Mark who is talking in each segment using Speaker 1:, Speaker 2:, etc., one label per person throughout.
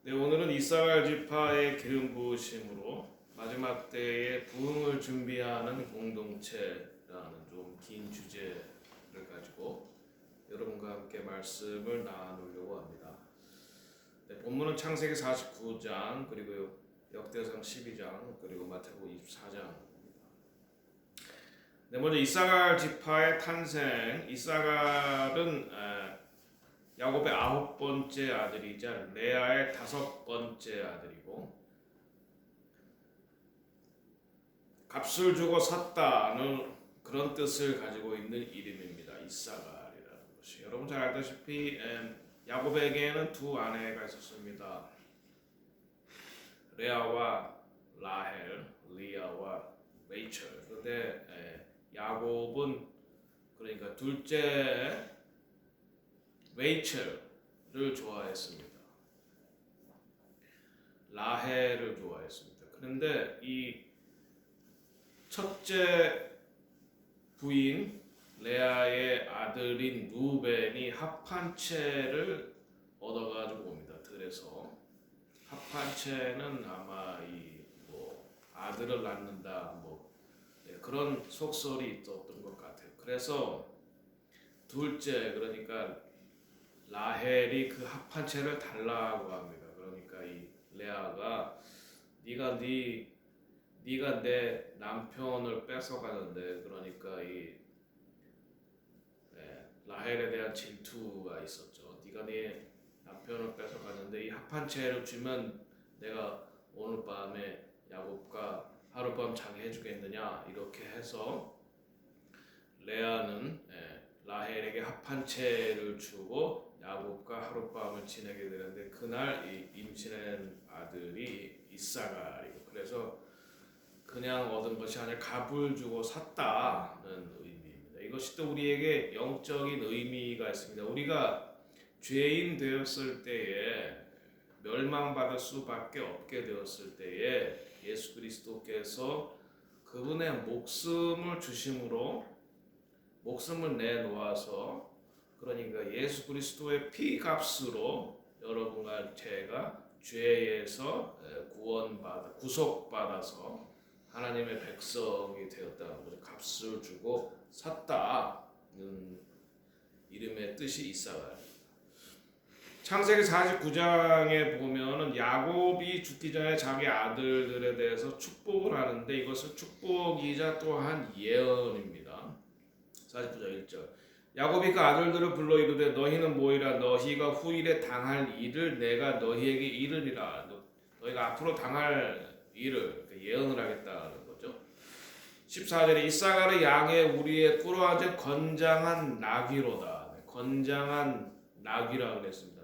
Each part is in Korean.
Speaker 1: 네, 오늘은 이스라엘 지파의 기름 부으심으로 마지막 때의 부흥을 준비하는 공동체라는 좀 긴 주제를 가지고 여러분과 함께 말씀을 나누려고 합니다. 네, 본문은 창세기 49장 그리고 역대상 12장 그리고 마태복음 24장. 네, 먼저 이사갈 지파의 탄생. 이사갈은 야곱의 9번째 아들이자 레아의 5번째 아들이고, 값을 주고 샀다는 그런 뜻을 가지고 있는 이름입니다. 이사갈이라는 것이. 여러분 잘 알다시피 야곱에게는 두 아내가 있었습니다. 레아와 라헬, 리아와 레이첼. 그런데 야곱은, 그러니까 둘째 레이첼을 좋아했습니다. 라헬을 좋아했습니다. 그런데 이 첫째 부인 레아의 아들인 루벤이 합한채를 얻어가지고 옵니다. 들에서 합한채는 아마 아들을 낳는다 그런 속설이 있었던 것 같아요. 그래서 둘째, 그러니까 라헬이 그 합한채를 달라고 합니다. 그러니까 이 레아가 네가 내 남편을 뺏어가는데, 그러니까 라헬에 대한 질투가 있었죠. 네가 네 남편을 뺏어가는데 이 합한채를 주면 내가 오늘 밤에 야곱과 하룻밤 자게 해주겠느냐, 이렇게 해서 레아는 라헬에게 합한채를 주고 야곱과 하룻밤을 지내게 되는데, 그날 임신한 아들이 이사갈이고, 그래서 그냥 얻은 것이 아니라 값을 주고 샀다는 의미입니다. 이것이 또 우리에게 영적인 의미가 있습니다. 우리가 죄인 되었을 때에, 멸망받을 수밖에 없게 되었을 때에 예수 그리스도께서 그분의 목숨을 주심으로, 목숨을 내놓아서, 그러니까 예수 그리스도의 피값으로 여러분과 제가 죄에서 구속받아서 하나님의 백성이 되었다는 거죠. 값을 주고 샀다는 이름의 뜻이 이사갈. 창세기 49장에 보면은 야곱이 죽기 전에 자기 아들들에 대해서 축복을 하는데, 이것은 축복이자 또한 예언입니다. 49장 1절. 야곱이 그 아들들을 불러 이르되 너희는 모이라. 너희가 후일에 당할 일을 내가 너희에게 이르리라. 너희가 앞으로 당할 일을 예언을 하겠다는 거죠. 14절에 이사갈의 양의 우리의 꿇어앉은 건장한 나귀로다. 건장한 나귀라고 그랬습니다.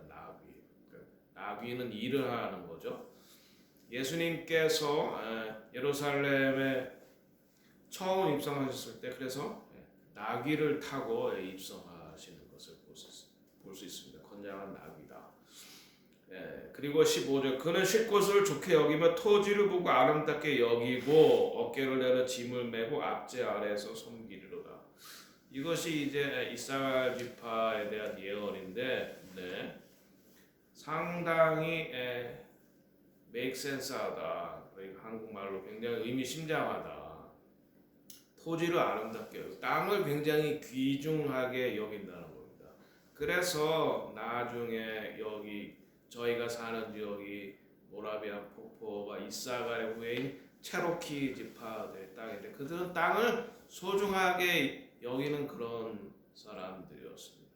Speaker 1: 나귀는 일을 하는 거죠. 예수님께서 예루살렘에 처음 입성하셨을 때, 그래서 나귀를 타고 입성하시는 것을 볼 수 있습니다. 건장한 나귀다. 그리고 15절, 그는 쉴 곳을 좋게 여기며 토지를 보고 아름답게 여기고 어깨를 내려 짐을 메고 앞제 아래에서 섬기리로다. 이것이 이제 이사갈 지파에 대한 예언인데, 상당히 make sense하다. 그러니까 한국말로 굉장히 의미심장하다. 토지를 아름답게 여기고 땅을 굉장히 귀중하게 여긴다는 겁니다. 그래서 나중에 여기 저희가 사는 지역이 모라비안 폭포가 이사갈의 후예인 체로키 지파들의 땅인데, 그들은 땅을 소중하게 여기는 그런 사람들이었습니다.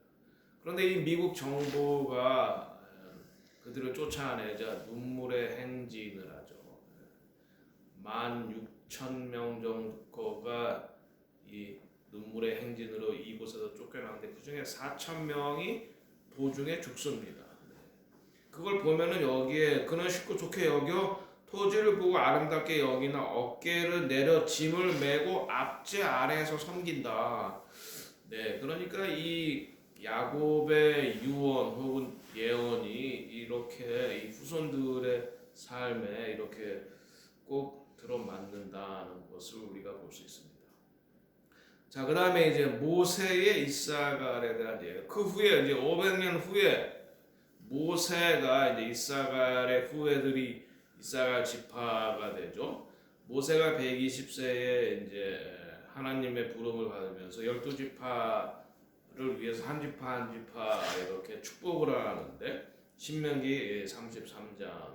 Speaker 1: 그런데 이 미국 정부가 그들을 쫓아내자 눈물의 행진을 하죠. 16,000명 정도가 이 눈물의 행진으로 이곳에서 쫓겨나는데, 그 중에 4,000명이 도중에 죽습니다. 그걸 보면은 여기에 그는 쉽고 좋게 여겨 토지를 보고 아름답게 여기나 어깨를 내려 짐을 메고 앞제 아래에서 섬긴다. 그러니까 이 야곱의 유언 혹은 예언이 이렇게 이 후손들의 삶에 이렇게 꼭 들어맞는다는 것을 우리가 볼 수 있습니다. 자, 그 다음에 이제 모세의 이사갈에 대한 예언. 그 후에 이제 500년 후에 모세가 이제 이사갈의 후예들이 이사갈 지파가 되죠. 모세가 120세에 이제 하나님의 부름을 받으면서 12지파를 위해서 한 지파 한 지파 이렇게 축복을 하는데 신명기 33장입니다.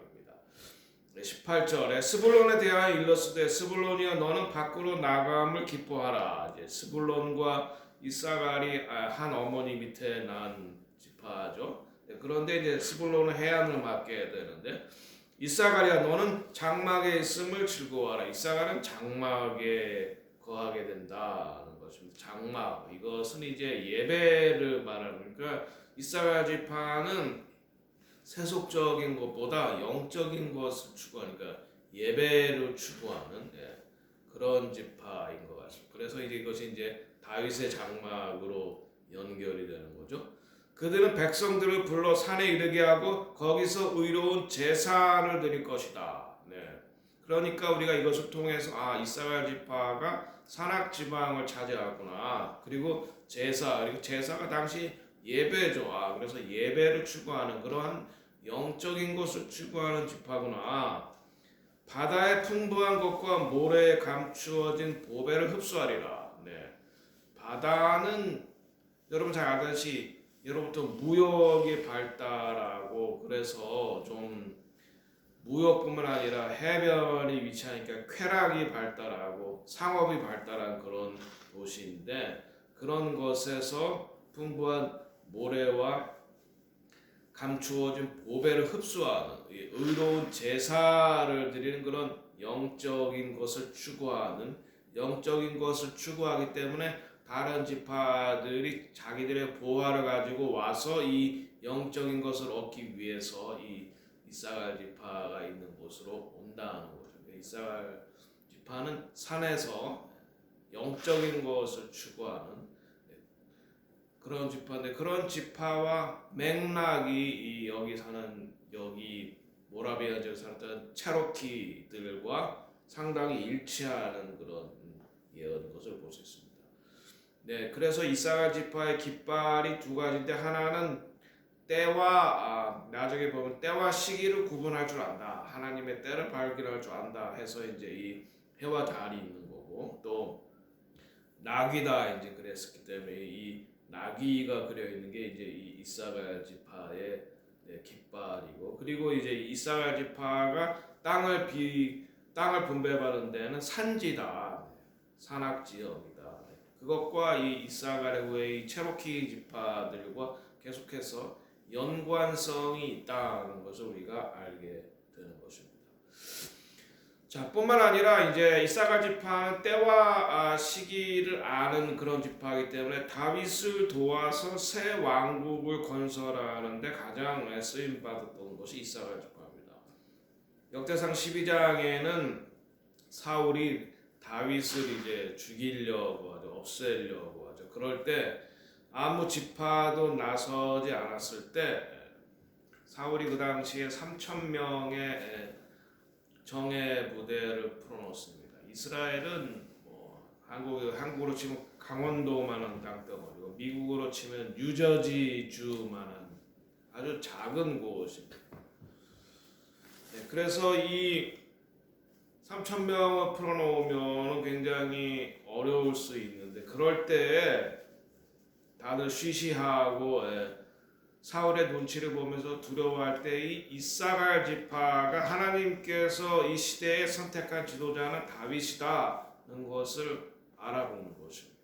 Speaker 1: 18절에 스불론에 대하여 일렀으되 스불론이여 너는 밖으로 나감을 기뻐하라. 이제 스불론과 이사갈이 한 어머니 밑에 난 지파죠. 그런데 이제 스불론은 해안을 맡게 되는데 이사갈이야 너는 장막에 있음을 즐거워하라. 이사갈은 장막에 거하게 된다는 것입니다. 장막 이것은 이제 예배를 말하는 거니까 이사갈 지파는 세속적인 것보다 영적인 것을 추구하니까 예배를 추구하는 그런 지파인 것 같습니다. 그래서 이제 이것이 이제 다윗의 장막으로 연결이 되는 거죠. 그들은 백성들을 불러 산에 이르게 하고 거기서 의로운 제사를 드릴 것이다. 그러니까 우리가 이것을 통해서 이스라엘 지파가 산악 지방을 차지하구나. 그리고 제사가 당시 예배죠. 그래서 예배를 추구하는 그러한 영적인 것을 추구하는 지파구나. 바다의 풍부한 것과 모래에 감추어진 보배를 흡수하리라. 바다는 여러분 잘 아듯이 예로부터 무역이 발달하고 그래서 좀 무역뿐만 아니라 해변이 위치하니까 쾌락이 발달하고 상업이 발달한 그런 도시인데 그런 것에서 풍부한 모래와 감추어진 보배를 흡수하는 의로운 제사를 드리는 그런 영적인 것을 추구하기 때문에 다른 지파들이 자기들의 보화를 가지고 와서 이 영적인 것을 얻기 위해서 이 이사갈 지파가 있는 곳으로 온다는 거죠. 이사갈 지파는 산에서 영적인 것을 추구하는 그런 지파인데 그런 지파와 맥락이 여기 모라비아 지역에 살았던 체로키들과 상당히 일치하는 그런 것을 볼 수 있습니다. 그래서 이사갈 지파의 깃발이 두 가지인데 하나는 때와 나중에 보면 때와 시기를 구분할 줄 안다. 하나님의 때를 발견할 줄 안다 해서 이제 이 해와 달이 있는 거고 또 나귀다 이제 그랬었기 때문에 이 나귀가 그려 있는 게 이제 이 이사갈 지파의 깃발이고 그리고 이제 이사갈 지파가 땅을 분배받은 데는 산지다. 산악 지역이다. 그것과 이 이사갈의 후에 체로키 지파들과 계속해서 연관성이 있다는 것을 우리가 알게 되는 것입니다. 자, 뿐만 아니라 이제 이사갈 지파는 때와 시기를 아는 그런 지파이기 때문에 다윗을 도와서 새 왕국을 건설하는데 가장 쓰임 받았던 것이 이사갈 지파입니다. 역대상 12장에는 사울이 다윗을 이제 죽이려고 하죠, 없애려고 하죠. 그럴 때 아무 지파도 나서지 않았을 때 사울이 그 당시에 3,000명의 정예 부대를 풀어놓습니다. 이스라엘은 한국으로 치면 강원도만한 땅덩어리고 미국으로 치면 뉴저지주만한 아주 작은 곳입니다. 그래서 이 3,000명을 풀어놓으면 굉장히 어려울 수 있는데 그럴 때 다들 쉬쉬하고 사울의 눈치를 보면서 두려워할 때 이 이사갈 지파가 하나님께서 이 시대에 선택한 지도자는 다윗이다는 것을 알아보는 것입니다.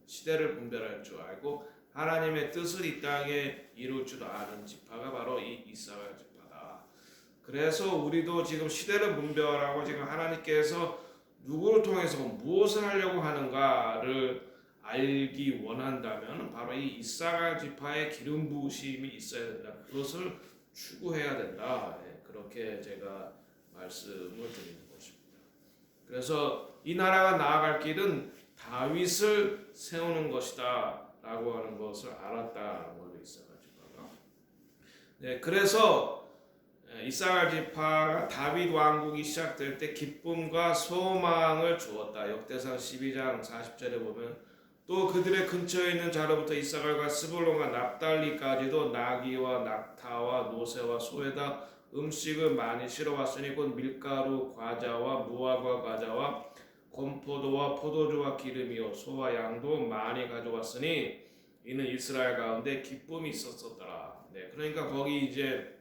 Speaker 1: 시대를 분별할 줄 알고 하나님의 뜻을 이 땅에 이룰 줄 아는 지파가 바로 이 이사갈 지파다. 그래서 우리도 지금 시대를 분별하고 지금 하나님께서 누구를 통해서 무엇을 하려고 하는가를 알기 원한다면 바로 이 이사갈 지파의 기름 부으심이 있어야 된다. 그것을 추구해야 된다. 그렇게 제가 말씀을 드리는 것입니다. 그래서 이 나라가 나아갈 길은 다윗을 세우는 것이다 라고 하는 것을 알았다는 거죠. 이사갈 지파가. 그래서 이사갈 지파가 다윗 왕국이 시작될 때 기쁨과 소망을 주었다. 역대상 12장 40절에 보면 또 그들의 근처에 있는 자로부터 이사갈과 스불론과 납달리까지도 나귀와 낙타와 노새와 소에다 음식을 많이 실어왔으니 곧 밀가루 과자와 무화과 과자와 건포도와 포도주와 기름이요 소와 양도 많이 가져왔으니 이는 이스라엘 가운데 기쁨이 있었더라. 네, 그러니까 거기 이제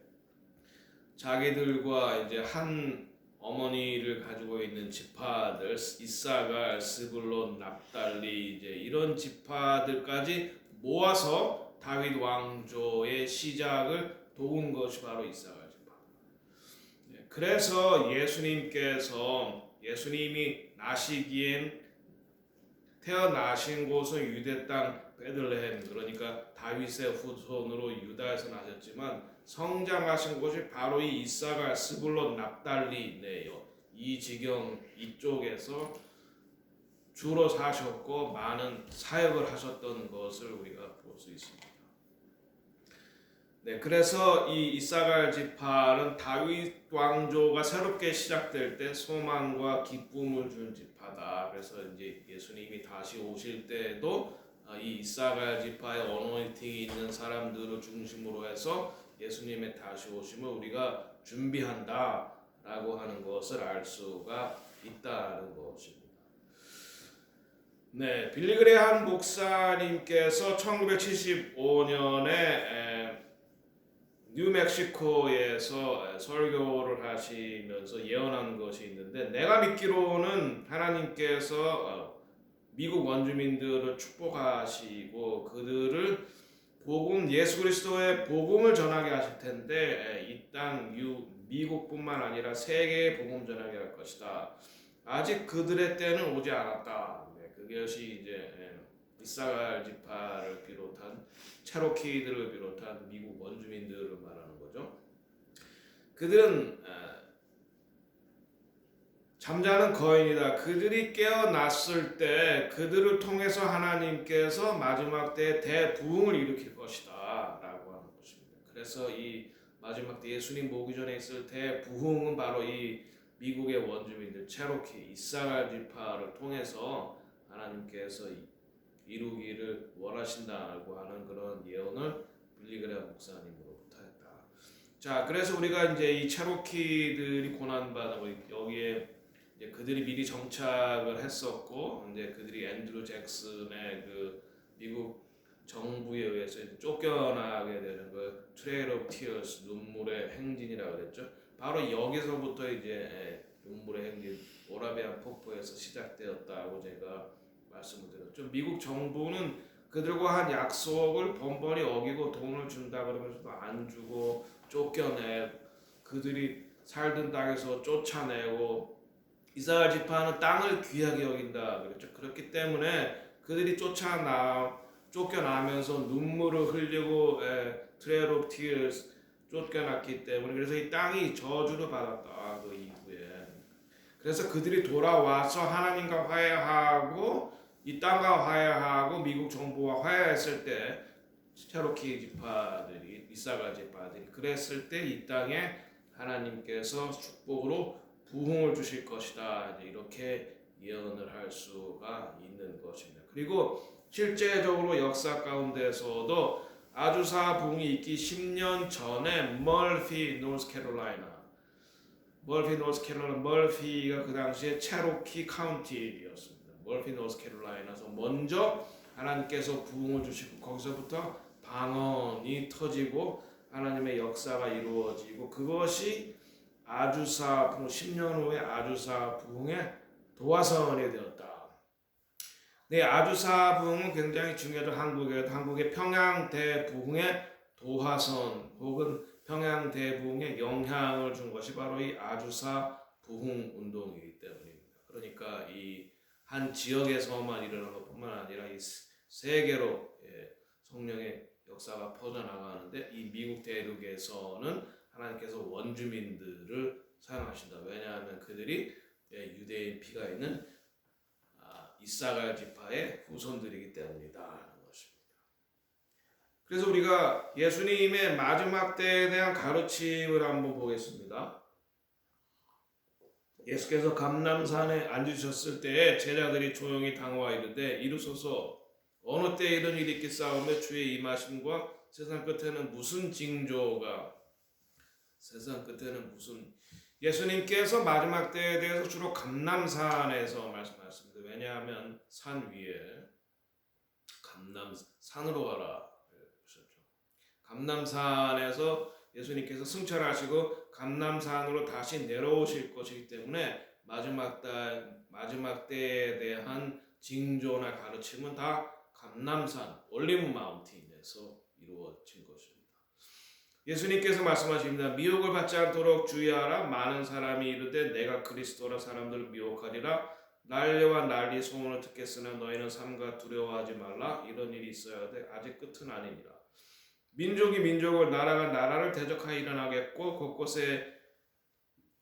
Speaker 1: 자기들과 이제 한 어머니를 가지고 있는 지파들 이사갈, 스불론, 납달리 이제 이런 지파들까지 모아서 다윗 왕조의 시작을 도운 것이 바로 이사갈 지파. 네, 그래서 예수님이 나시기엔 태어나신 곳은 유대 땅 베들레헴, 그러니까 다윗의 후손으로 유다에서 나셨지만 성장하신 곳이 바로 이 이사갈, 스불론, 납달리네요. 이 지경 이쪽에서 주로 사셨고 많은 사역을 하셨던 것을 우리가 볼 수 있습니다. 네, 그래서 이 이사갈 지파는 다윗 왕조가 새롭게 시작될 때 소망과 기쁨을 준 지파다. 그래서 이제 예수님이 다시 오실 때도 이 이사갈 지파의 어노인팅이 있는 사람들을 중심으로 해서 예수님의 다시 오심을 우리가 준비한다라고 하는 것을 알 수가 있다는 것입니다. 네, 빌리그레한 목사님께서 1975년에 뉴멕시코에서 설교를 하시면서 예언한 것이 있는데, 내가 믿기로는 하나님께서 미국 원주민들을 축복하시고 그들을 예수 그리스도의 복음을 전하게 하실 텐데 이 땅 미국뿐만 아니라 세계에 복음 전하게 할 것이다. 아직 그들의 때는 오지 않았다. 네, 그것이 이제 이사갈 지파를 비롯한 체로키들을 비롯한 미국 원주민들을 말하는 거죠. 그들은 잠자는 거인이다. 그들이 깨어났을 때 그들을 통해서 하나님께서 마지막 때 대부흥을 일으킬 것이다 라고 하는 것입니다. 그래서 이 마지막 때 예수님 오기 전에 있을 대부흥은 바로 이 미국의 원주민들 체로키 이사갈 지파를 통해서 하나님께서 이루기를 원하신다고 하는 그런 예언을 빌리그레한 목사님으로부터 했다. 자, 그래서 우리가 이제 이 체로키들이 고난받고 여기에 이제 그들이 미리 정착을 했었고 이제 그들이 앤드루 잭슨의 그 미국 정부에 의해서 쫓겨나게 되는 그 트레일 오브 티어스 눈물의 행진이라고 그랬죠. 바로 여기서부터 이제 눈물의 행진 모라비안 폭포에서 시작되었다고 제가 말씀을 드렸죠. 미국 정부는 그들과 한 약속을 번번이 어기고 돈을 준다 그러면서도 안 주고 쫓겨내 쫓겨내고 살던 땅에서 쫓아내고 이스라엘 지파는 땅을 귀하게 여긴다 그랬죠. 그렇기 때문에 그들이 쫓겨나면서 눈물을 흘리고 트레일 오브 티어스 쫓겨났기 때문에 그래서 이 땅이 저주를 받았다. 그 이후에 그래서 그들이 돌아와서 하나님과 화해하고 이 땅과 화해하고 미국 정부와 화해했을 때 체로키 지파들이 이사갈 지파들이 그랬을 때 이 땅에 하나님께서 축복으로 부흥을 주실 것이다. 이렇게 예언을 할 수가 있는 것입니다. 그리고 실제적으로 역사 가운데서도 아주사 부흥이 있기 10년 전에 멀피 멀피가 그 당시에 체로키 카운티였습니다. 멀피 노스캐롤라이나에서 먼저 하나님께서 부흥을 주시고 거기서부터 방언이 터지고 하나님의 역사가 이루어지고 그것이 아주사 부흥 10년 후에 아주사 부흥의 도화선이 되었다. 네, 아주사 부흥은 굉장히 중요하죠. 한국의 평양 대부흥의 도화선 혹은 평양 대부흥에 영향을 준 것이 바로 이 아주사 부흥 운동이기 때문입니다. 그러니까 이 한 지역에서만 일어난 것뿐만 아니라 이 세계로 성령의 역사가 퍼져나가는데 이 미국 대륙에서는 하나님께서 원주민들을 사용하신다. 왜냐하면 그들이 유대인 피가 있는 이사갈 지파의 후손들이기 때문이다. 그래서 우리가 예수님의 마지막 때에 대한 가르침을 한번 보겠습니다. 예수께서 감람산에 앉으셨을 때에 제자들이 조용히 당황하 이르되 이르소서 어느 때 이런 일이 있겠사오며 주의 임하심과 세상 끝에는 무슨 징조가 세상 끝에는 무슨 예수님께서 마지막 때에 대해서 주로 감람산에서 말씀하셨습니다. 왜냐하면 산 위에 감람산으로 가라 그러셨죠. 감람산에서 예수님께서 승천하시고 감람산으로 다시 내려오실 것이기 때문에 마지막 때에 대한 징조나 가르침은 다 감람산 올리브 마운틴에서 이루어진 것입니다. 예수님께서 말씀하십니다. 미혹을 받지 않도록 주의하라. 많은 사람이 이르되 내가 그리스도라 사람들을 미혹하리라. 난리와 난리 소문을 듣겠으나 너희는 삼가 두려워하지 말라. 이런 일이 있어야 돼. 아직 끝은 아니니라. 민족이 민족을 나라가 나라를 대적하여 일어나겠고 곳곳에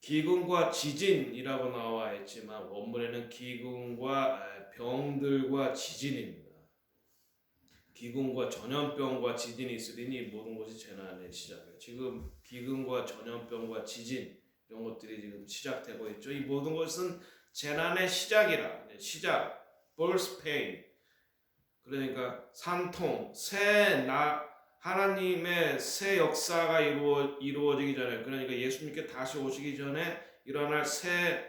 Speaker 1: 기근과 지진이라고 나와 있지만 원문에는 기근과 병들과 지진입니다. 기근과 전염병과 지진이 있으리니 모든 것이 재난의 시작이에요. 지금 기근과 전염병과 지진 이런 것들이 지금 시작되고 있죠. 이 모든 것은 재난의 시작이라. 시작, birth pain. 그러니까 산통, 하나님의 새 역사가 이루어지기 전에, 그러니까 예수님께 다시 오시기 전에 일어날 새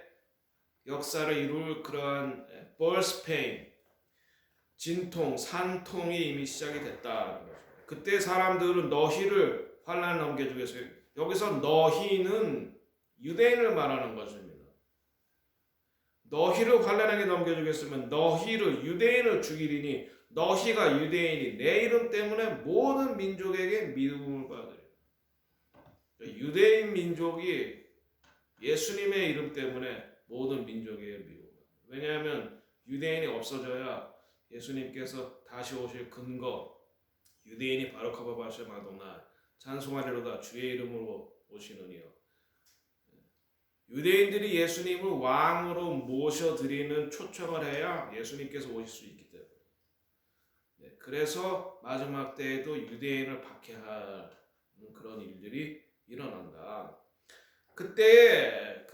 Speaker 1: 역사를 이룰 그러한 birth pain, 진통, 산통이 이미 시작이 됐다는 거죠. 그때 사람들은 너희를 환난을 넘겨주기 위해서, 여기서 너희는 유대인을 말하는 것입니다. 너희를 환난에게 넘겨주겠으면 너희를 유대인을 죽이리니 너희가 유대인이 내 이름 때문에 모든 민족에게 미움을 받으리라. 유대인 민족이 예수님의 이름 때문에 모든 민족에게 미움을 받습니다. 왜냐하면 유대인이 없어져야 예수님께서 다시 오실 근거, 유대인이 바로카바 바샤 마도나 찬송하리로다 주의 이름으로 오시느니요. 유대인들이 예수님을 왕으로 모셔드리는 초청을 해야 예수님께서 오실 수 있기 때문에. 그래서 마지막 때에도 유대인을 박해하는 그런 일들이 일어난다. 그때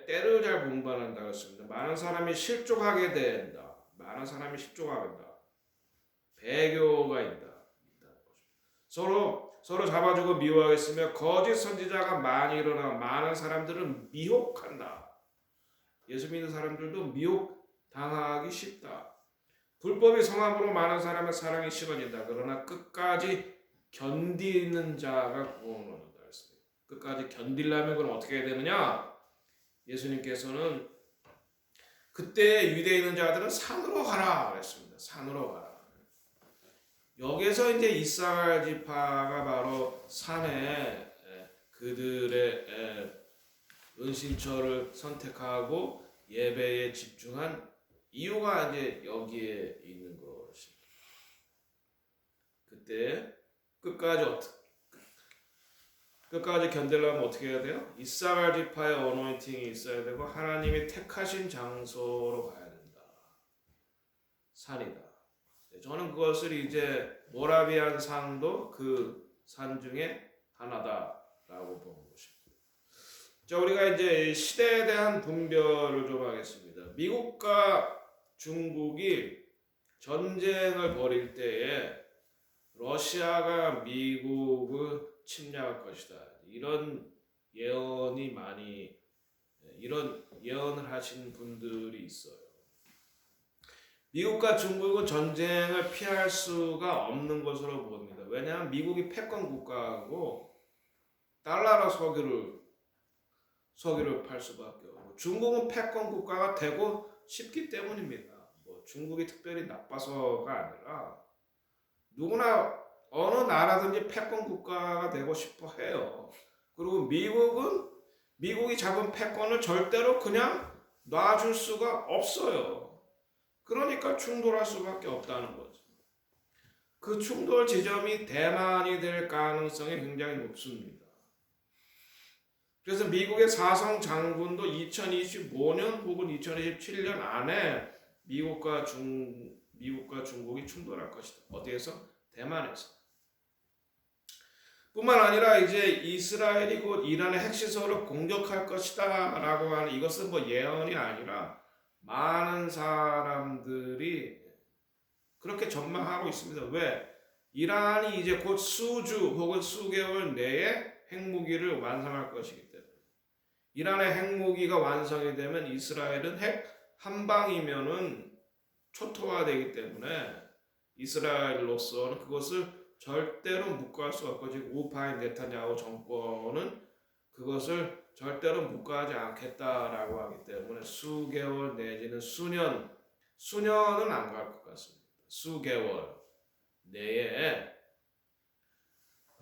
Speaker 1: 때를 잘 분간한다고 했습니다. 많은 사람이 실족하게 된다. 많은 사람이 실족하게 된다. 배교가 있다. 서로 잡아주고 미워하겠으며 거짓 선지자가 많이 일어나 많은 사람들은 미혹한다. 예수 믿는 사람들도 미혹당하기 쉽다. 불법이 성함으로 많은 사람의 사랑이 식어진다. 그러나 끝까지 견디는 자가 구원을 얻는다 했습니다. 끝까지 견디려면 그럼 어떻게 해야 되느냐? 예수님께서는 그때 유대에 있는 자들은 산으로 가라 그랬습니다. 산으로 가라. 여기서 이제 이스라엘 지파가 바로 산에 그들의 은신처를 선택하고 예배에 집중한 이유가 이제 여기에 있는 것입니다. 그때 끝까지 견디려면 어떻게 해야 돼요? 이스라엘 지파의 어노인팅이 있어야 되고 하나님이 택하신 장소로 가야 된다. 산이다. 저는 그것을 이제 모라비안 산도 그 산 중에 하나다라고 보는 것입니다. 자, 우리가 이제 시대에 대한 분별을 좀 하겠습니다. 미국과 중국이 전쟁을 벌일 때에 러시아가 미국을 침략할 것이다. 이런 예언을 하신 분들이 있어요. 미국과 중국은 전쟁을 피할 수가 없는 것으로 봅니다. 왜냐하면 미국이 패권 국가고 달러로 석유를 팔 수밖에 없고 중국은 패권 국가가 되고 싶기 때문입니다. 중국이 특별히 나빠서가 아니라 누구나 어느 나라든지 패권 국가가 되고 싶어 해요. 그리고 미국이 잡은 패권을 절대로 그냥 놔줄 수가 없어요. 그러니까 충돌할 수밖에 없다는 거죠. 그 충돌 지점이 대만이 될 가능성이 굉장히 높습니다. 그래서 미국의 사성 장군도 2025년 혹은 2027년 안에 미국과 중국이 충돌할 것이다. 어디에서? 대만에서. 뿐만 아니라 이제 이스라엘이 곧 이란의 핵시설을 공격할 것이다 라고 하는 이것은 예언이 아니라 많은 사람들이 그렇게 전망하고 있습니다. 왜? 이란이 이제 곧 수주 혹은 수개월 내에 핵무기를 완성할 것이기 때문에. 이란의 핵무기가 완성이 되면 이스라엘은 핵 한 방이면은 초토화되기 때문에 이스라엘로서는 그것을 절대로 묵과할 수 없고, 지금 우파인 네타냐후 정권은 그것을 절대로 묵과하지 않겠다라고 하기 때문에 수개월 내지는 수년은 안 갈 것 같습니다. 수개월 내에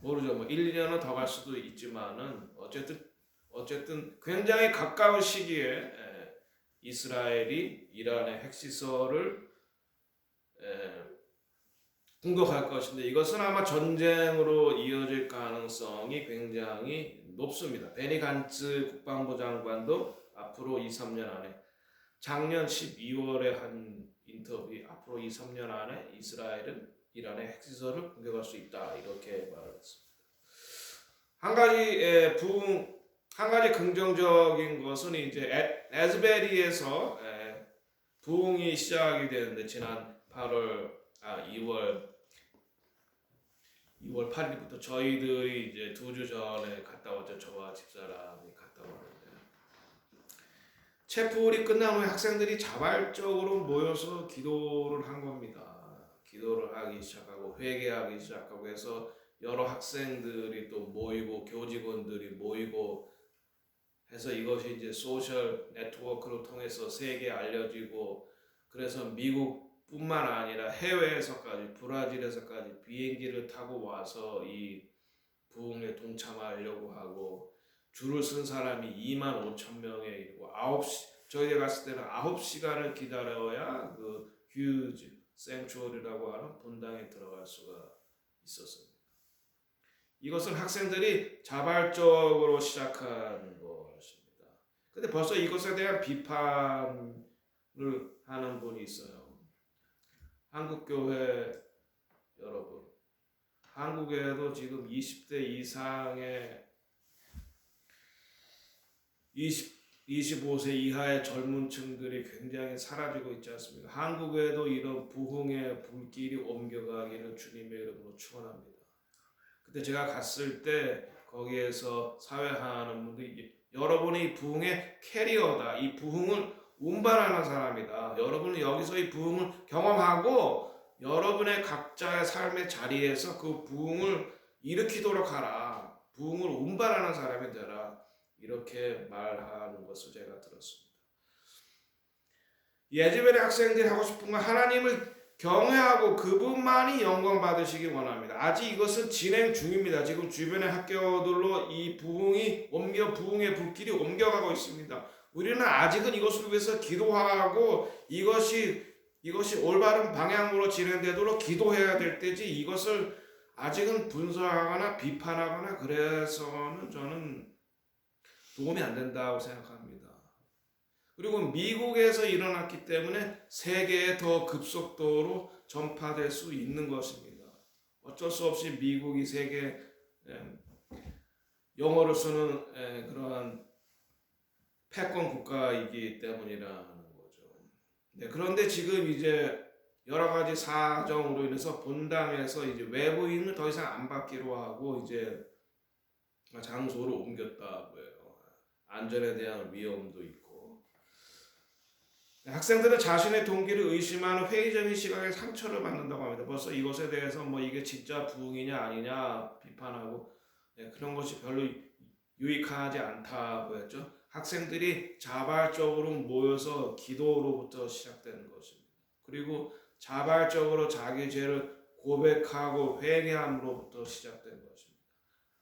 Speaker 1: 모르죠. 뭐 1, 2년은 더 갈 수도 있지만은 어쨌든 굉장히 가까운 시기에 이스라엘이 이란의 핵시설을 공격할 것인데, 이것은 아마 전쟁으로 이어질 가능성이 굉장히 높습니다. 베니 간츠 국방부 장관도 앞으로 2, 3년 안에, 작년 12월에 한 인터뷰, 앞으로 2, 3년 안에 이스라엘은 이란의 핵시설을 공격할 수 있다, 이렇게 말을 했습니다. 한 가지 긍정적인 것은 이제 에즈베리에서 부흥이 시작이 되는데, 지난 2월 8일부터 저희들이 이제 2주 전에 갔다 왔죠. 저와 집사람이 갔다 왔는데, 채플이 끝난 후에 학생들이 자발적으로 모여서 기도를 한 겁니다. 기도를 하기 시작하고 회개하기 시작하고 해서 여러 학생들이 또 모이고 교직원들이 모이고 해서 이것이 이제 소셜 네트워크를 통해서 세계에 알려지고, 그래서 미국뿐만 아니라 해외에서까지, 브라질에서까지 비행기를 타고 와서 이 부흥에 동참하려고 하고, 줄을 쓴 사람이 25,000명에 이르고, 저희가 갔을 때는 9시간을 기다려야 그 휴지 생추어리라고 하는 본당에 들어갈 수가 있었습니다. 이것은 학생들이 자발적으로 시작한 것입니다. 근데 벌써 이것에 대한 비판을 하는 분이 있어요. 한국교회 여러분, 한국에도 지금 20대 이상의 25세 이하의 젊은 층들이 굉장히 사라지고 있지 않습니까? 한국에도 이런 부흥의 불길이 옮겨가기를 주님의 이름으로 축원합니다. 그때 제가 갔을 때 거기에서 사회하는 분들이, 여러분이 부흥의 캐리어다, 이 부흥을 운반하는 사람이다, 여러분은 여기서 이 부흥을 경험하고 여러분의 각자의 삶의 자리에서 그 부흥을 일으키도록 하라, 부흥을 운반하는 사람이 되라, 이렇게 말하는 것을 제가 들었습니다. 예즈벨의 학생들이 하고 싶은 건 하나님을 경외하고 그분만이 영광 받으시기 원합니다. 아직 이것은 진행 중입니다. 지금 주변의 학교들로 이 부흥의 불길이 옮겨가고 있습니다. 우리는 아직은 이것을 위해서 기도하고 이것이 올바른 방향으로 진행되도록 기도해야 될 때지, 이것을 아직은 분석하거나 비판하거나 그래서는 저는 도움이 안 된다고 생각합니다. 그리고 미국에서 일어났기 때문에 세계에 더 급속도로 전파될 수 있는 것입니다. 어쩔 수 없이 미국이 세계 영어를 쓰는 그러한 패권 국가이기 때문이라는 거죠. 네, 그런데 지금 이제 여러 가지 사정으로 인해서 본당에서 이제 외부인을 더 이상 안 받기로 하고 이제 장소를 옮겼다고 해요. 안전에 대한 위험도 있고. 학생들은 자신의 동기를 의심하는 회의적인 시각에 상처를 받는다고 합니다. 벌써 이것에 대해서 뭐 이게 진짜 부흥이냐 아니냐 비판하고, 그런 것이 별로 유익하지 않다고 했죠. 학생들이 자발적으로 모여서 기도로부터 시작되는 것입니다. 그리고 자발적으로 자기 죄를 고백하고 회개함으로부터 시작된 것입니다.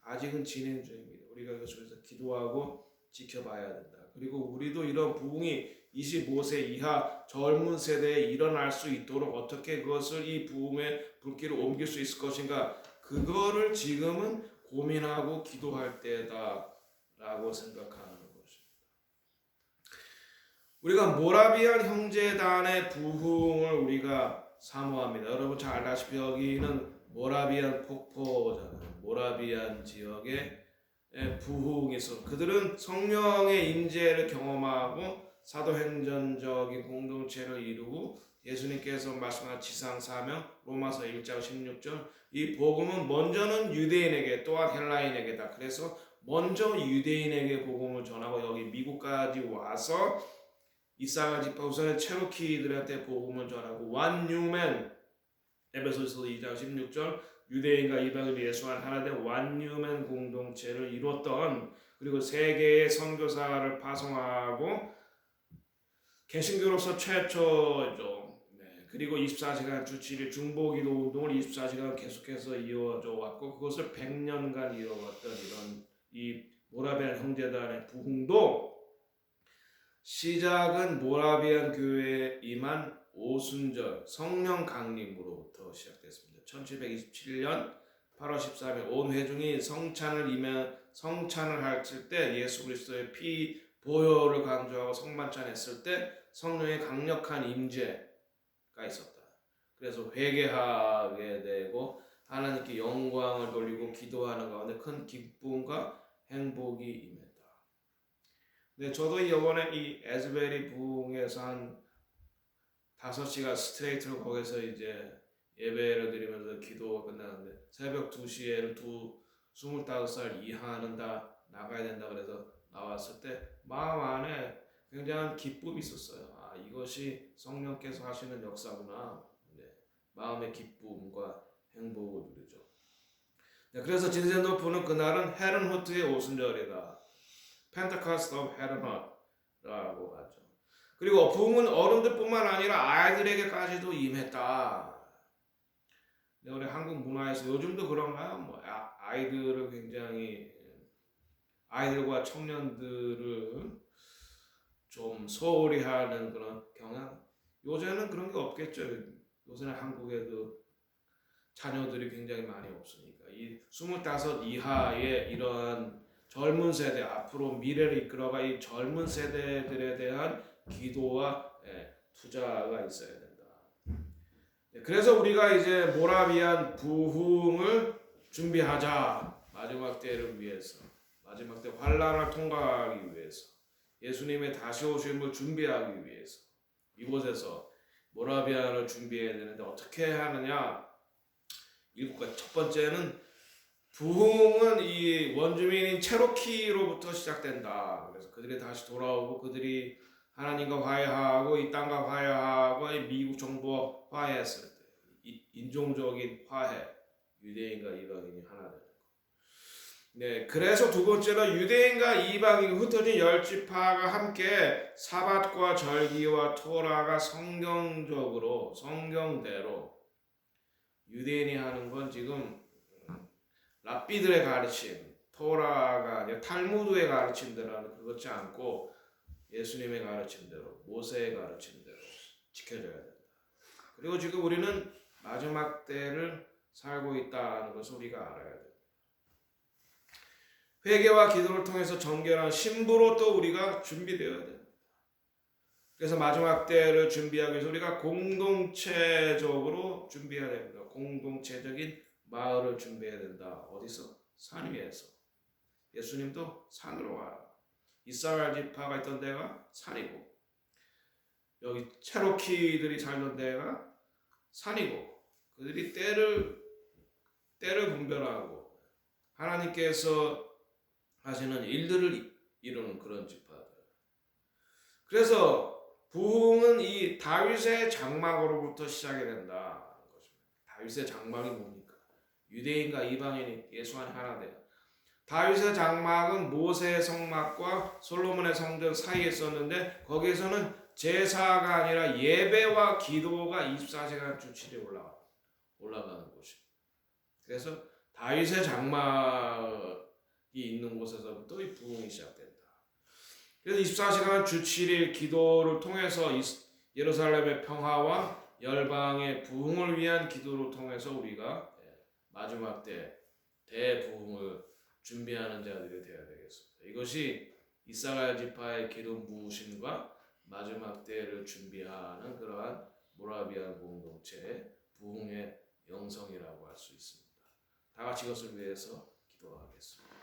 Speaker 1: 아직은 진행 중입니다. 우리가 이것을 위해서 기도하고 지켜봐야 된다. 그리고 우리도 이런 부흥이 25세 이하 젊은 세대에 일어날 수 있도록 어떻게 그것을 이 부흥의 불길을 옮길 수 있을 것인가, 그거를 지금은 고민하고 기도할 때다라고 생각하는 것입니다. 우리가 모라비안 형제단의 부흥을 우리가 사모합니다. 여러분 잘 알다시피 여기는 모라비안 폭포잖아요. 모라비안 지역에 부흥이 있어. 그들은 성령의 임재를 경험하고 사도행전적인 공동체를 이루고 예수님께서 말씀한 지상 사명 로마서 1장 16절 이 복음은 먼저는 유대인에게 또한 헬라인에게다. 그래서 먼저 유대인에게 복음을 전하고 여기 미국까지 와서 이사가 지파 우선은 체로키들한테 복음을 전하고 완유맨 에베소서 2장 16절 유대인과 이방을 예수한 하나된 완유맨 공동체를 이뤘던 그리고 세계의 선교사를 파송하고 개신교로서 최초죠. 네. 그리고 24시간 주 7일 중보기도 운동을 24시간 계속해서 이어져 왔고 그것을 100년간 이어왔던 이런 이 모라비안 형제단의 부흥도 시작은 모라비안 교회에 임한 오순절 성령 강림으로부터 시작됐습니다. 1727년 8월 13일 온 회중이 성찬을 할 때 예수 그리스도의 피 보혈을 강조하고 성만찬했을 때 성령의 강력한 임재가 있었다. 그래서 회개하게 되고 하나님께 영광을 돌리고 기도하는 가운데 큰 기쁨과 행복이 임했다. 네, 저도 이번에 이 에즈베리 부흥에서 한 5시간 스트레이트로 거기서 이제 예배를 드리면서 기도가 끝나는데 새벽 2시에는 25살 이하는 다 나가야 된다 그래서 나왔을 때 마음 안에 굉장한 기쁨이 있었어요. 아, 이것이 성령께서 하시는 역사구나. 네, 마음의 기쁨과 행복을 누리죠. 네, 그래서 진센도프는 그날은 헤른후트의 오순절이다. 펜테코스트 오브 헤른후트라고 하죠. 그리고 부흥은 어른들뿐만 아니라 아이들에게까지도 임했다. 네, 우리 한국 문화에서 요즘도 그런가요? 뭐 아이들을 굉장히 아이들과 청년들을 좀 소홀히 하는 그런 경향. 요새는 그런 게 없겠죠. 요새는 한국에도 자녀들이 굉장히 많이 없으니까 이 25 이하의 이러한 젊은 세대 앞으로 미래를 이끌어가 이 젊은 세대들에 대한 기도와 투자가 있어야 된다. 그래서 우리가 이제 모라비안 부흥을 준비하자. 마지막 때를 위해서 마지막 때 환란을 통과하기 위해서 예수님의 다시 오심을 준비하기 위해서 이곳에서 모라비안을 준비해야 되는데 어떻게 하느냐? 첫 번째는 부흥은 이 원주민인 체로키로부터 시작된다. 그래서 그들이 다시 돌아오고 그들이 하나님과 화해하고 이 땅과 화해하고 이 미국 정부와 화해했을 때 인종적인 화해, 유대인과 이방인이 하나 되는 거. 네, 그래서 두 번째로 유대인과 이방인이 흩어진 10지파가 함께 사밧과 절기와 토라가 성경적으로 성경대로 유대인이 하는 건 지금 랍비들의 가르침, 토라가 아니라 탈무드의 가르침대로 그렇지 않고 예수님의 가르침대로 모세의 가르침대로 지켜져야 된다. 그리고 지금 우리는 마지막 때를 살고 있다는 것을 우리가 알아야 됩니다. 회개와 기도를 통해서 정결한 신부로 또 우리가 준비되어야 됩니다. 그래서 마지막 때를 준비하기 위해서 우리가 공동체적으로 준비해야 됩니다. 공동체적인 마을을 준비해야 된다. 어디서? 산 위에서. 예수님도 산으로 와라. 이스라엘 지파가 있던 데가 산이고 여기 체로키들이 살던 데가 산이고 그들이 때를 분별하고 하나님께서 하시는 일들을 이루는 그런 지파들. 그래서 부흥은 이 다윗의 장막으로부터 시작이 된다. 다윗의 장막이 뭡니까? 유대인과 이방인이 예수 안에 하나 돼요. 다윗의 장막은 모세의 성막과 솔로몬의 성전 사이에 있었는데 거기에서는 제사가 아니라 예배와 기도가 24시간 주 7일 올라가는 곳입니다. 그래서 다윗의 장막이 있는 곳에서부터 이 부흥이 시작된다. 그래서 24시간 주 7일 기도를 통해서 예루살렘의 평화와 열방의 부흥을 위한 기도를 통해서 우리가 마지막 때 대부흥을 준비하는 자들이 되어야 되겠습니다. 이것이 이스라엘 지파의 기름 부으심과 마지막 때를 준비하는 그러한 모라비안 공동체의 부흥의 영성이라고 할 수 있습니다. 다 같이 이것을 위해서 기도하겠습니다.